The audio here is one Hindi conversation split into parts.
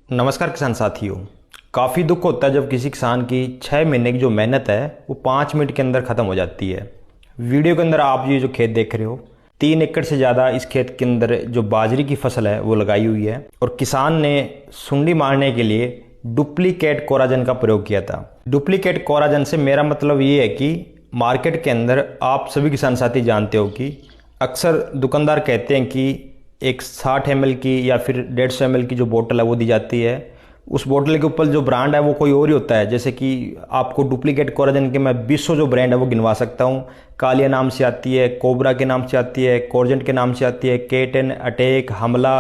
नमस्कार किसान साथियों। काफ़ी दुख होता है जब किसी किसान की 6 महीने की जो मेहनत है वो 5 मिनट के अंदर ख़त्म हो जाती है। वीडियो के अंदर आप ये जो खेत देख रहे हो, 3 एकड़ से ज़्यादा इस खेत के अंदर जो बाजरी की फसल है वो लगाई हुई है और किसान ने सुंडी मारने के लिए डुप्लीकेट कोराजन का प्रयोग किया था। डुप्लीकेट कोराजन से मेरा मतलब ये है कि मार्केट के अंदर आप सभी किसान साथी जानते हो कि अक्सर दुकानदार कहते हैं कि एक 60 ml की या फिर 150 ml की जो बोतल है वो दी जाती है। उस बोतल के ऊपर जो ब्रांड है वो कोई और ही होता है। जैसे कि आपको डुप्लीकेट कोराजन के मैं 200 जो ब्रांड है वो गिनवा सकता हूँ। कालिया नाम से आती है, कोबरा के नाम से आती है, कोर्जेंट के नाम से आती है, K10, अटैक, हमला,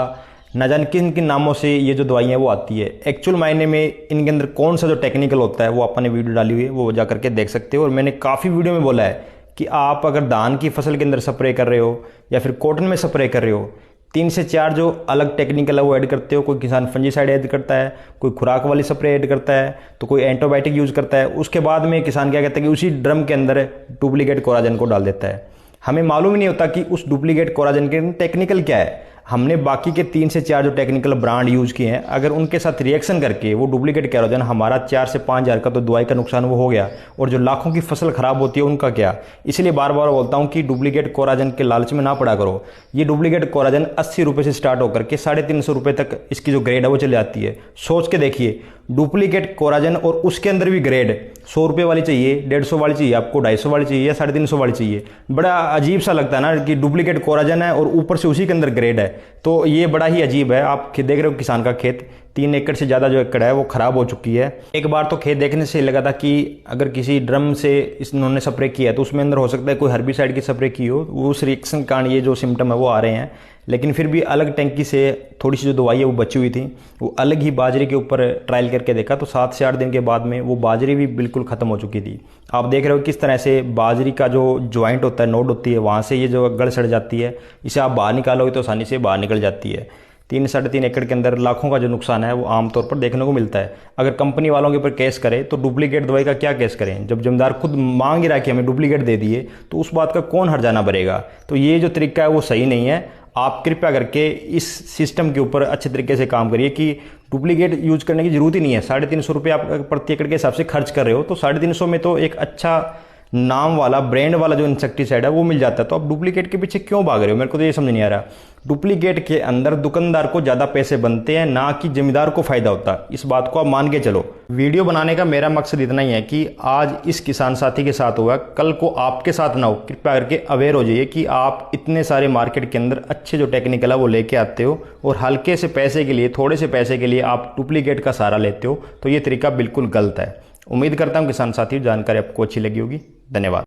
न जाने किन किन नामों से ये जो दवाइयाँ वो आती है। एक्चुअल मायने में इनके अंदर कौन सा जो टेक्निकल होता है वो आपने वीडियो डाली हुई है, वो जा करके देख सकते हो। और मैंने काफ़ी वीडियो में बोला है कि आप अगर धान की फसल के अंदर स्प्रे कर रहे हो या फिर कॉटन में स्प्रे कर रहे हो, 3 से 4 जो अलग टेक्निकल है वो ऐड करते हो। कोई किसान फंजीसाइड ऐड करता है, कोई खुराक वाली स्प्रे ऐड करता है, तो कोई एंटीबायोटिक यूज़ करता है। उसके बाद में किसान क्या कहता है कि उसी ड्रम के अंदर डुप्लीकेट कोराजन को डाल देता है। हमें मालूम ही नहीं होता कि उस डुप्लीकेट कोराजन के टेक्निकल क्या है। हमने बाकी के 3 से 4 जो टेक्निकल ब्रांड यूज़ किए हैं, अगर उनके साथ रिएक्शन करके वो डुप्लीकेट कोराजन, हमारा 4 से 5 हज़ार का तो दवाई का नुकसान वो हो गया, और जो लाखों की फसल खराब होती है उनका क्या। इसलिए बार बार बोलता हूँ कि डुप्लीकेट कोराजन के लालच में ना पड़ा करो। ये डुप्लीकेट कोराजन 80 रुपये से स्टार्ट होकर के 350 रुपये तक इसकी जो ग्रेड है वो चली जाती है। सोच के देखिए, डुप्लीकेट कोराजन और उसके अंदर भी ग्रेड 100 रुपये वाली चाहिए, 150 वाली चाहिए, आपको 250 वाली चाहिए या 350 वाली चाहिए। बड़ा अजीब सा लगता है ना कि डुप्लीकेट कोराजन है और ऊपर से उसी के अंदर ग्रेड है। तो ये बड़ा ही अजीब है। आप देख रहे हो किसान का खेत 3 एकड़ से ज़्यादा जो एकड़ है वो ख़राब हो चुकी है। एक बार तो खेत देखने से लगा था कि अगर किसी ड्रम से इन्होंने स्प्रे किया है तो उसमें अंदर हो सकता है कोई हर्बिसाइड की स्प्रे की हो, उस रिएक्शन के कारण ये जो सिम्टम है वो आ रहे हैं। लेकिन फिर भी अलग टैंकी से थोड़ी सी जो दवाई है वो बची हुई थी, वो अलग ही बाजरे के ऊपर ट्रायल करके देखा तो 7 से 8 दिन के बाद में वो बाजरी भी बिल्कुल ख़त्म हो चुकी थी। आप देख रहे हो किस तरह से बाजरी का जो ज्वाइंट होता है, नोड होती है, वहाँ से ये जो गड़ सड़ जाती है, इसे आप बाहर निकालोगे तो आसानी से बाहर निकल जाती है। 3-3.5 एकड़ के अंदर लाखों का जो नुकसान है वो आमतौर पर देखने को मिलता है। अगर कंपनी वालों के ऊपर केस करें तो डुप्लीकेट दवाई का क्या केस करें, जब जमींदार खुद मांग ही रहा है कि हमें डुप्लीकेट दे दिए, तो उस बात का कौन हर्जाना भरेगा। तो ये जो तरीका है वो सही नहीं है। आप कृपया करके इस सिस्टम के ऊपर अच्छे तरीके से काम करिए कि डुप्लीकेट यूज करने की जरूरत ही नहीं है। 350 रुपये आप प्रति एकड़ के हिसाब से खर्च कर रहे हो तो 350 में तो एक अच्छा नाम वाला ब्रांड वाला जो इंसेक्टिसाइड है वो मिल जाता है। तो आप डुप्लीकेट के पीछे क्यों भाग रहे हो, मेरे को तो ये समझ नहीं आ रहा। डुप्लीकेट के अंदर दुकानदार को ज़्यादा पैसे बनते हैं, ना कि जमींदार को फायदा होता है। इस बात को आप मान के चलो। वीडियो बनाने का मेरा मकसद इतना ही है कि आज इस किसान साथी के साथ हुआ, कल को आपके साथ ना हो। कृपया करके अवेयर हो जाइए कि आप इतने सारे मार्केट के अंदर अच्छे जो टेक्निकल है वो लेके आते हो और हल्के से पैसे के लिए, थोड़े से पैसे के लिए आप डुप्लीकेट का सहारा लेते हो। तो ये तरीका बिल्कुल गलत है। उम्मीद करता हूँ किसान साथी जानकारी आपको अच्छी लगी होगी। धन्यवाद।